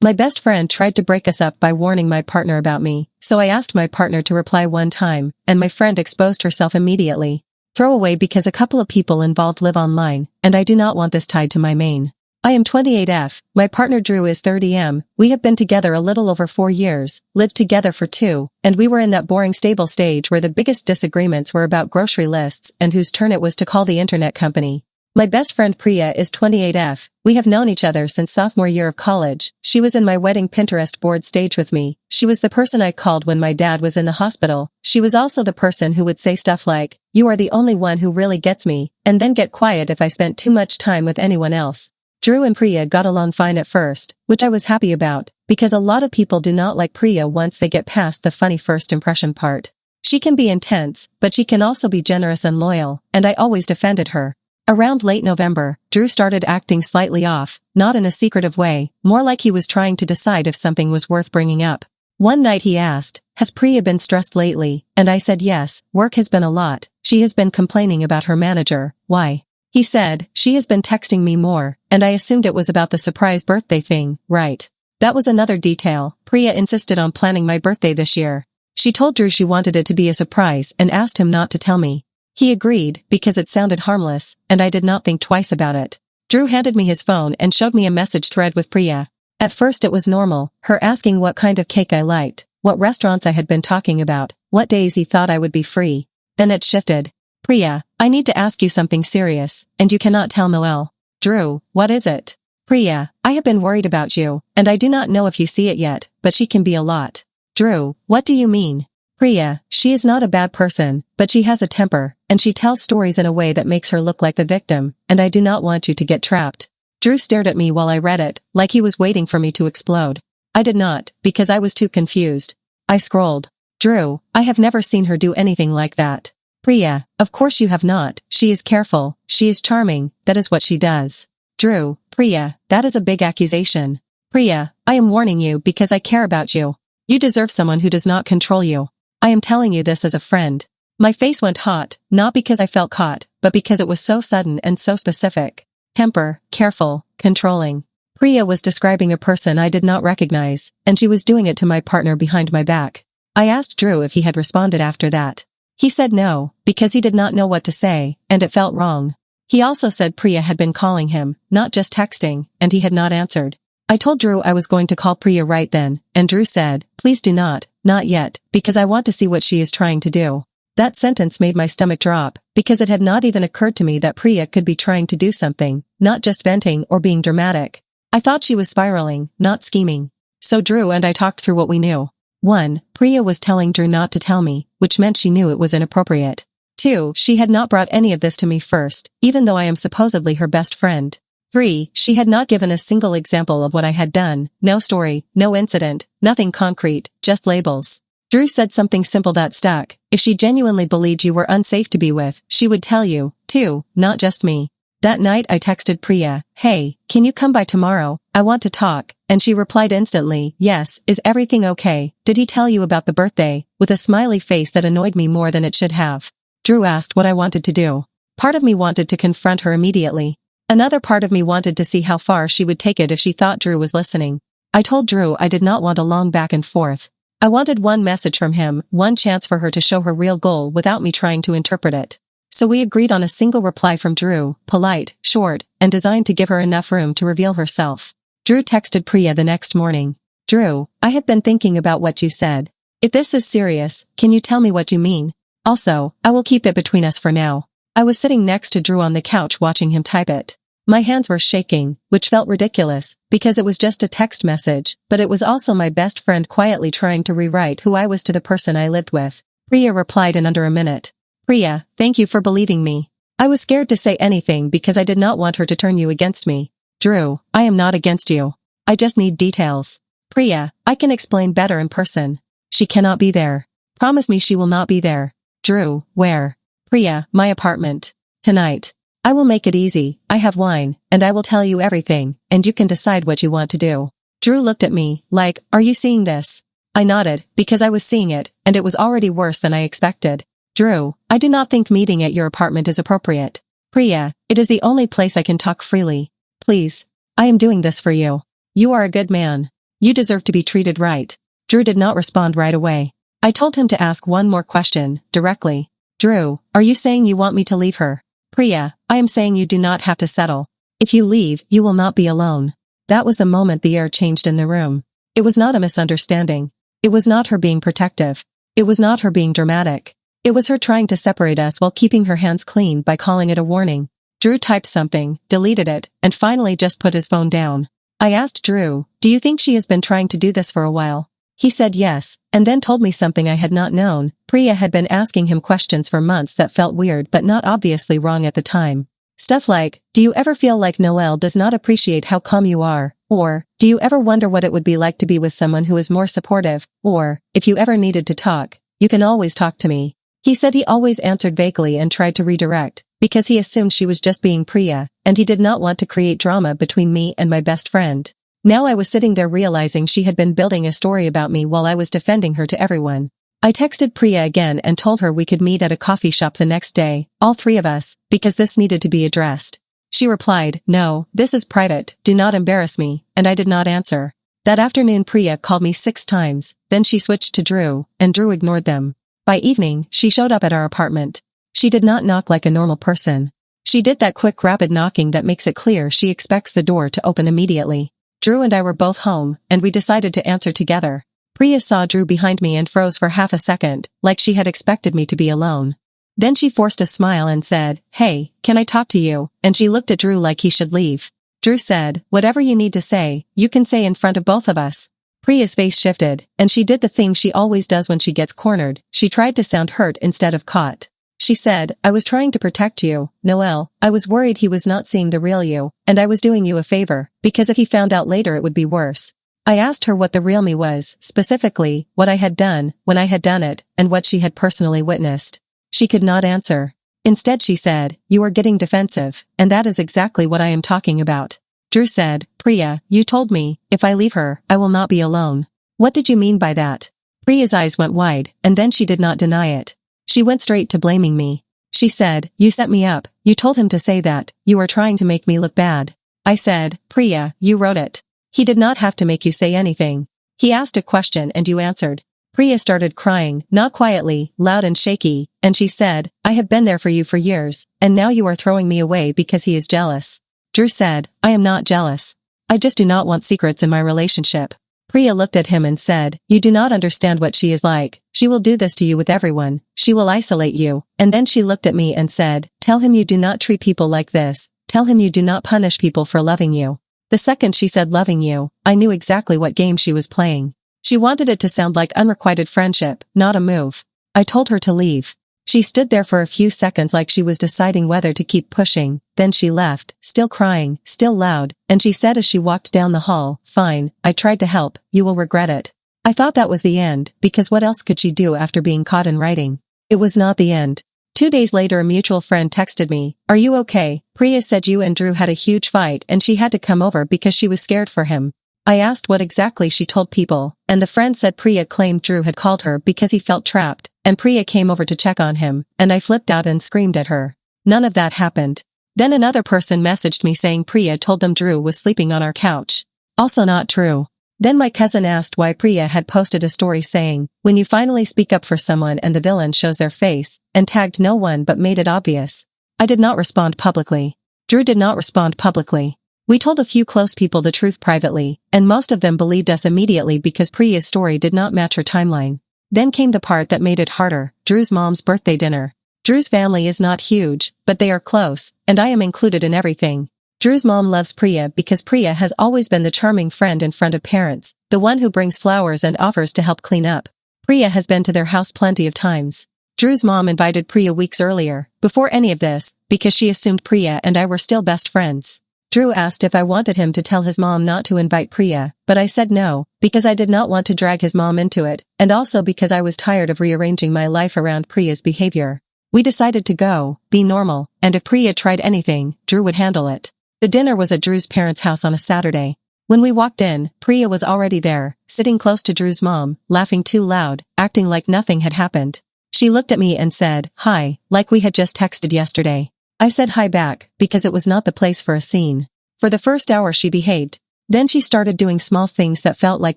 My best friend tried to break us up by warning my partner about me, so I asked my partner to reply one time, and my friend exposed herself immediately. Throwaway because a couple of people involved live online, and I do not want this tied to my main. I am 28F, my partner Drew is 30M, we have been together a little over 4 years, lived together for 2, and we were in that boring stable stage where the biggest disagreements were about grocery lists and whose turn it was to call the internet company. My best friend Priya is 28F, we have known each other since sophomore year of college, she was in my wedding Pinterest board stage with me, she was the person I called when my dad was in the hospital, she was also the person who would say stuff like, "You are the only one who really gets me," and then get quiet if I spent too much time with anyone else. Drew and Priya got along fine at first, which I was happy about, because a lot of people do not like Priya once they get past the funny first impression part. She can be intense, but she can also be generous and loyal, and I always defended her. Around late November, Drew started acting slightly off, not in a secretive way, more like he was trying to decide if something was worth bringing up. One night he asked, "Has Priya been stressed lately?" And I said yes, work has been a lot, she has been complaining about her manager, why? He said, "She has been texting me more," and I assumed it was about the surprise birthday thing, right? That was another detail, Priya insisted on planning my birthday this year. She told Drew she wanted it to be a surprise and asked him not to tell me. He agreed, because it sounded harmless, and I did not think twice about it. Drew handed me his phone and showed me a message thread with Priya. At first it was normal, her asking what kind of cake I liked, what restaurants I had been talking about, what days he thought I would be free. Then it shifted. "Priya, I need to ask you something serious, and you cannot tell Noel." "Drew, what is it?" "Priya, I have been worried about you, and I do not know if you see it yet, but she can be a lot." "Drew, what do you mean?" "Priya, she is not a bad person, but she has a temper, and she tells stories in a way that makes her look like the victim, and I do not want you to get trapped." Drew stared at me while I read it, like he was waiting for me to explode. I did not, because I was too confused. I scrolled. "Drew, I have never seen her do anything like that." "Priya, of course you have not, she is careful, she is charming, that is what she does." "Drew, Priya, that is a big accusation." "Priya, I am warning you because I care about you. You deserve someone who does not control you. I am telling you this as a friend." My face went hot, not because I felt caught, but because it was so sudden and so specific. Temper, careful, controlling. Priya was describing a person I did not recognize, and she was doing it to my partner behind my back. I asked Drew if he had responded after that. He said no, because he did not know what to say, and it felt wrong. He also said Priya had been calling him, not just texting, and he had not answered. I told Drew I was going to call Priya right then, and Drew said, "Please do not yet, because I want to see what she is trying to do." That sentence made my stomach drop, because it had not even occurred to me that Priya could be trying to do something, not just venting or being dramatic. I thought she was spiraling, not scheming. So Drew and I talked through what we knew. 1. Priya was telling Drew not to tell me, which meant she knew it was inappropriate. 2. She had not brought any of this to me first, even though I am supposedly her best friend. 3. She had not given a single example of what I had done, no story, no incident, nothing concrete, just labels. Drew said something simple that stuck. If she genuinely believed you were unsafe to be with, she would tell you, too, not just me. That night I texted Priya, "Hey, can you come by tomorrow? I want to talk," and she replied instantly, "Yes, is everything okay? Did he tell you about the birthday?" with a smiley face that annoyed me more than it should have. Drew asked what I wanted to do. Part of me wanted to confront her immediately. Another part of me wanted to see how far she would take it if she thought Drew was listening. I told Drew I did not want a long back and forth. I wanted one message from him, one chance for her to show her real goal without me trying to interpret it. So we agreed on a single reply from Drew, polite, short, and designed to give her enough room to reveal herself. Drew texted Priya the next morning. "Drew, I have been thinking about what you said. If this is serious, can you tell me what you mean? Also, I will keep it between us for now." I was sitting next to Drew on the couch watching him type it. My hands were shaking, which felt ridiculous, because it was just a text message, but it was also my best friend quietly trying to rewrite who I was to the person I lived with. Priya replied in under a minute. "Priya, thank you for believing me." I was scared to say anything because I did not want her to turn you against me. "Drew, I am not against you. I just need details." "Priya, I can explain better in person." "She cannot be there." "Promise me she will not be there." "Drew, where?" "Priya, my apartment. Tonight. I will make it easy, I have wine, and I will tell you everything, and you can decide what you want to do." Drew looked at me, like, "Are you seeing this?" I nodded, because I was seeing it, and it was already worse than I expected. "Drew, I do not think meeting at your apartment is appropriate." "Priya, it is the only place I can talk freely. Please. I am doing this for you. You are a good man." You deserve to be treated right. Drew did not respond right away. I told him to ask one more question, directly. Drew, are you saying you want me to leave her? Priya, I am saying you do not have to settle. If you leave, you will not be alone. That was the moment the air changed in the room. It was not a misunderstanding. It was not her being protective. It was not her being dramatic. It was her trying to separate us while keeping her hands clean by calling it a warning. Drew typed something, deleted it, and finally just put his phone down. I asked Drew, do you think she has been trying to do this for a while? He said yes, and then told me something I had not known. Priya had been asking him questions for months that felt weird but not obviously wrong at the time. Stuff like, do you ever feel like Noel does not appreciate how calm you are? Or, do you ever wonder what it would be like to be with someone who is more supportive? Or, if you ever needed to talk, you can always talk to me. He said he always answered vaguely and tried to redirect, because he assumed she was just being Priya, and he did not want to create drama between me and my best friend. Now I was sitting there realizing she had been building a story about me while I was defending her to everyone. I texted Priya again and told her we could meet at a coffee shop the next day, all three of us, because this needed to be addressed. She replied, no, this is private, do not embarrass me, and I did not answer. That afternoon Priya called me 6 times, then she switched to Drew, and Drew ignored them. By evening, she showed up at our apartment. She did not knock like a normal person. She did that quick rapid knocking that makes it clear she expects the door to open immediately. Drew and I were both home, and we decided to answer together. Priya saw Drew behind me and froze for half a second, like she had expected me to be alone. Then she forced a smile and said, hey, can I talk to you? And she looked at Drew like he should leave. Drew said, whatever you need to say, you can say in front of both of us. Priya's face shifted, and she did the thing she always does when she gets cornered. She tried to sound hurt instead of caught. She said, I was trying to protect you, Noel. I was worried he was not seeing the real you, and I was doing you a favor, because if he found out later it would be worse. I asked her what the real me was, specifically, what I had done, when I had done it, and what she had personally witnessed. She could not answer. Instead she said, you are getting defensive, and that is exactly what I am talking about. Drew said, Priya, you told me, if I leave her, I will not be alone. What did you mean by that? Priya's eyes went wide, and then she did not deny it. She went straight to blaming me. She said, you set me up, you told him to say that, you are trying to make me look bad. I said, Priya, you wrote it. He did not have to make you say anything. He asked a question and you answered. Priya started crying, not quietly, loud and shaky, and she said, I have been there for you for years, and now you are throwing me away because he is jealous. Drew said, I am not jealous. I just do not want secrets in my relationship. Priya looked at him and said, you do not understand what she is like. She will do this to you with everyone. She will isolate you. And then she looked at me and said, tell him you do not treat people like this. Tell him you do not punish people for loving you. The second she said loving you, I knew exactly what game she was playing. She wanted it to sound like unrequited friendship, not a move. I told her to leave. She stood there for a few seconds like she was deciding whether to keep pushing, then she left, still crying, still loud, and she said as she walked down the hall, fine, I tried to help, you will regret it. I thought that was the end, because what else could she do after being caught in writing? It was not the end. 2 days later a mutual friend texted me, are you okay? Priya said you and Drew had a huge fight and she had to come over because she was scared for him. I asked what exactly she told people, and the friend said Priya claimed Drew had called her because he felt trapped, and Priya came over to check on him, and I flipped out and screamed at her. None of that happened. Then another person messaged me saying Priya told them Drew was sleeping on our couch. Also not true. Then my cousin asked why Priya had posted a story saying, when you finally speak up for someone and the villain shows their face, and tagged no one but made it obvious. I did not respond publicly. Drew did not respond publicly. We told a few close people the truth privately, and most of them believed us immediately because Priya's story did not match her timeline. Then came the part that made it harder, Drew's mom's birthday dinner. Drew's family is not huge, but they are close, and I am included in everything. Drew's mom loves Priya because Priya has always been the charming friend in front of parents, the one who brings flowers and offers to help clean up. Priya has been to their house plenty of times. Drew's mom invited Priya weeks earlier, before any of this, because she assumed Priya and I were still best friends. Drew asked if I wanted him to tell his mom not to invite Priya, but I said no, because I did not want to drag his mom into it, and also because I was tired of rearranging my life around Priya's behavior. We decided to go, be normal, and if Priya tried anything, Drew would handle it. The dinner was at Drew's parents' house on a Saturday. When we walked in, Priya was already there, sitting close to Drew's mom, laughing too loud, acting like nothing had happened. She looked at me and said, hi, like we had just texted yesterday. I said hi back, because it was not the place for a scene. For the first hour she behaved. Then she started doing small things that felt like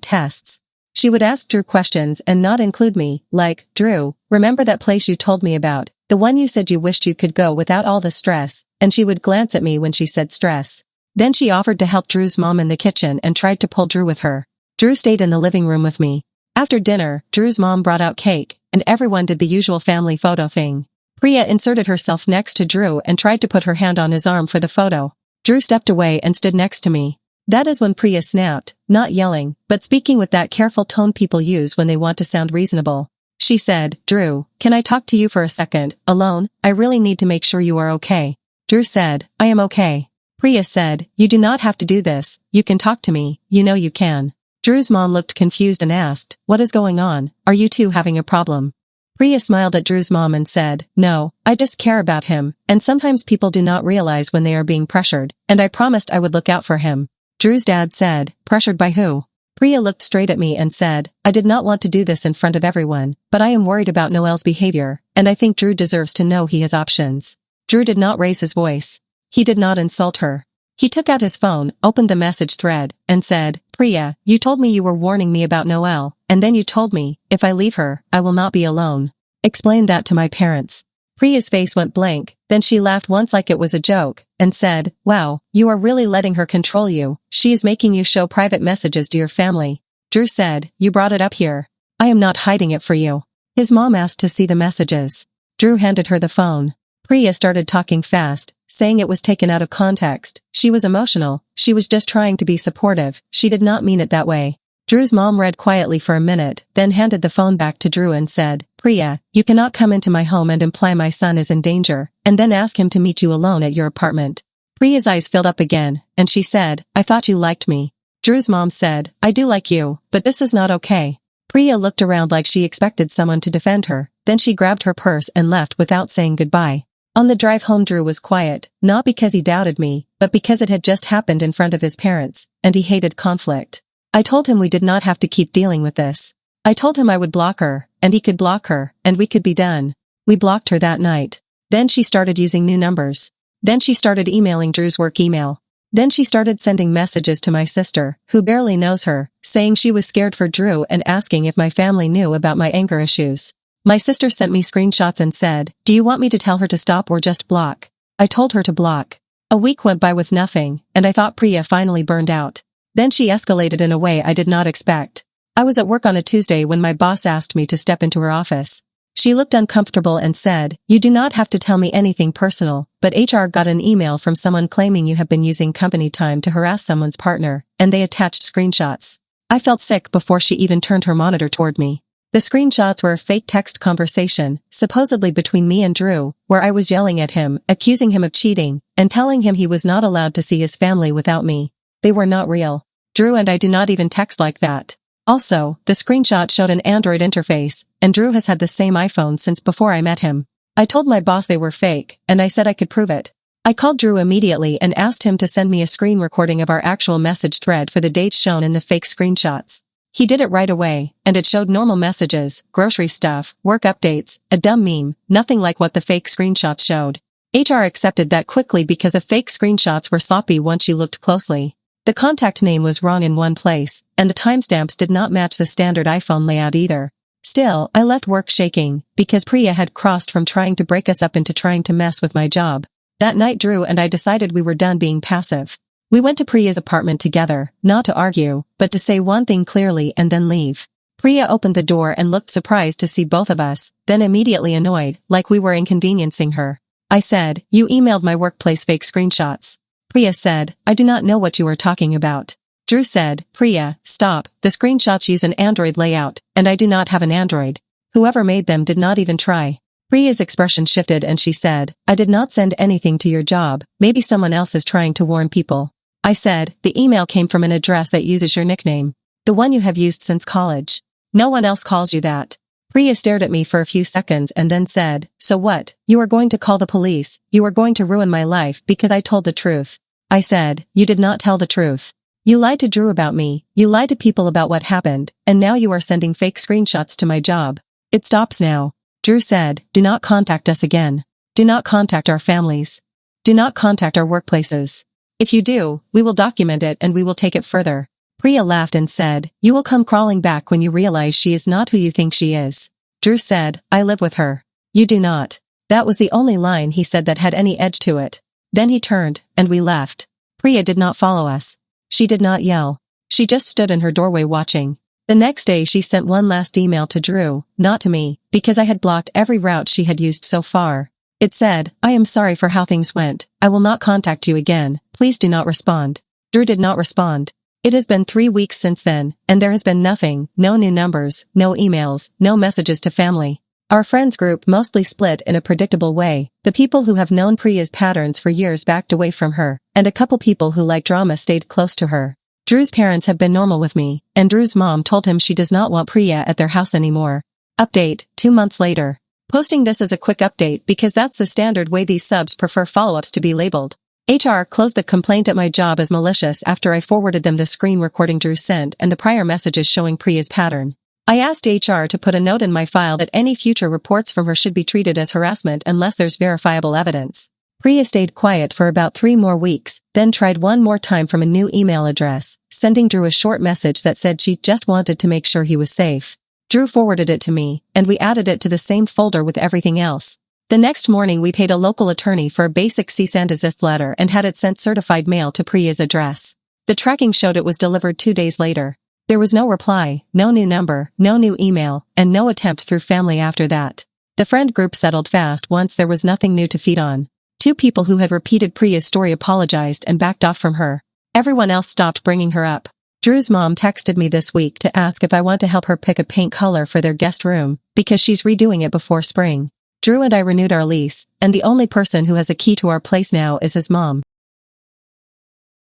tests. She would ask Drew questions and not include me, like, "Drew, remember that place you told me about, the one you said you wished you could go without all the stress?" And she would glance at me when she said stress. Then she offered to help Drew's mom in the kitchen and tried to pull Drew with her. Drew stayed in the living room with me. After dinner, Drew's mom brought out cake, and everyone did the usual family photo thing. Priya inserted herself next to Drew and tried to put her hand on his arm for the photo. Drew stepped away and stood next to me. That is when Priya snapped, not yelling, but speaking with that careful tone people use when they want to sound reasonable. She said, "Drew, can I talk to you for a second, alone? I really need to make sure you are okay." Drew said, "I am okay." Priya said, "You do not have to do this, you can talk to me, you know you can." Drew's mom looked confused and asked, "What is going on? Are you two having a problem?" Priya smiled at Drew's mom and said, "No, I just care about him, and sometimes people do not realize when they are being pressured, and I promised I would look out for him." Drew's dad said, "Pressured by who?" Priya looked straight at me and said, "I did not want to do this in front of everyone, but I am worried about Noel's behavior, and I think Drew deserves to know he has options." Drew did not raise his voice. He did not insult her. He took out his phone, opened the message thread, and said, "Priya, you told me you were warning me about Noel, and then you told me, if I leave her, I will not be alone. Explain that to my parents." Priya's face went blank, then she laughed once like it was a joke, and said, "Wow, you are really letting her control you. She is making you show private messages to your family." Drew said, "You brought it up here. I am not hiding it for you." His mom asked to see the messages. Drew handed her the phone. Priya started talking fast, saying it was taken out of context. She was emotional, she was just trying to be supportive, she did not mean it that way. Drew's mom read quietly for a minute, then handed the phone back to Drew and said, "Priya, you cannot come into my home and imply my son is in danger, and then ask him to meet you alone at your apartment." Priya's eyes filled up again, and she said, "I thought you liked me." Drew's mom said, "I do like you, but this is not okay." Priya looked around like she expected someone to defend her, then she grabbed her purse and left without saying goodbye. On the drive home Drew was quiet, not because he doubted me, but because it had just happened in front of his parents, and he hated conflict. I told him we did not have to keep dealing with this. I told him I would block her, and he could block her, and we could be done. We blocked her that night. Then she started using new numbers. Then she started emailing Drew's work email. Then she started sending messages to my sister, who barely knows her, saying she was scared for Drew and asking if my family knew about my anger issues. My sister sent me screenshots and said, "Do you want me to tell her to stop or just block?" I told her to block. A week went by with nothing, and I thought Priya finally burned out. Then she escalated in a way I did not expect. I was at work on a Tuesday when my boss asked me to step into her office. She looked uncomfortable and said, "You do not have to tell me anything personal, but HR got an email from someone claiming you have been using company time to harass someone's partner, and they attached screenshots." I felt sick before she even turned her monitor toward me. The screenshots were a fake text conversation, supposedly between me and Drew, where I was yelling at him, accusing him of cheating, and telling him he was not allowed to see his family without me. They were not real. Drew and I do not even text like that. Also, the screenshot showed an Android interface, and Drew has had the same iPhone since before I met him. I told my boss they were fake, and I said I could prove it. I called Drew immediately and asked him to send me a screen recording of our actual message thread for the dates shown in the fake screenshots. He did it right away, and it showed normal messages, grocery stuff, work updates, a dumb meme, nothing like what the fake screenshots showed. HR accepted that quickly because the fake screenshots were sloppy once you looked closely. The contact name was wrong in one place, and the timestamps did not match the standard iPhone layout either. Still, I left work shaking, because Priya had crossed from trying to break us up into trying to mess with my job. That night Drew and I decided we were done being passive. We went to Priya's apartment together, not to argue, but to say one thing clearly and then leave. Priya opened the door and looked surprised to see both of us, then immediately annoyed, like we were inconveniencing her. I said, "You emailed my workplace fake screenshots." Priya said, "I do not know what you are talking about." Drew said, "Priya, stop, the screenshots use an Android layout, and I do not have an Android. Whoever made them did not even try." Priya's expression shifted and she said, "I did not send anything to your job, maybe someone else is trying to warn people." I said, "The email came from an address that uses your nickname. The one you have used since college. No one else calls you that." Priya stared at me for a few seconds and then said, "So what? You are going to call the police, you are going to ruin my life because I told the truth." I said, "You did not tell the truth. You lied to Drew about me, you lied to people about what happened, and now you are sending fake screenshots to my job. It stops now." Drew said, "Do not contact us again. Do not contact our families. Do not contact our workplaces. If you do, we will document it and we will take it further. Priya laughed and said, you will come crawling back when you realize she is not who you think she is. Drew said, I live with her. You do not. That was the only line he said that had any edge to it. Then he turned, and we left. Priya did not follow us. She did not yell. She just stood in her doorway watching. The next day she sent one last email to Drew, not to me, because I had blocked every route she had used so far. It said, I am sorry for how things went. I will not contact you again. Please do not respond. Drew did not respond. It has been 3 weeks since then, and there has been nothing, no new numbers, no emails, no messages to family. Our friends group mostly split in a predictable way. The people who have known Priya's patterns for years backed away from her, and a couple people who like drama stayed close to her. Drew's parents have been normal with me, and Drew's mom told him she does not want Priya at their house anymore. Update, 2 months later. Posting this as a quick update because that's the standard way these subs prefer follow-ups to be labeled. HR closed the complaint at my job as malicious after I forwarded them the screen recording Drew sent and the prior messages showing Priya's pattern. I asked HR to put a note in my file that any future reports from her should be treated as harassment unless there's verifiable evidence. Priya stayed quiet for about 3 more weeks, then tried one more time from a new email address, sending Drew a short message that said she just wanted to make sure he was safe. Drew forwarded it to me, and we added it to the same folder with everything else. The next morning we paid a local attorney for a basic cease and desist letter and had it sent certified mail to Priya's address. The tracking showed it was delivered 2 days later. There was no reply, no new number, no new email, and no attempt through family after that. The friend group settled fast once there was nothing new to feed on. 2 people who had repeated Priya's story apologized and backed off from her. Everyone else stopped bringing her up. Drew's mom texted me this week to ask if I want to help her pick a paint color for their guest room, because she's redoing it before spring. Drew and I renewed our lease, and the only person who has a key to our place now is his mom.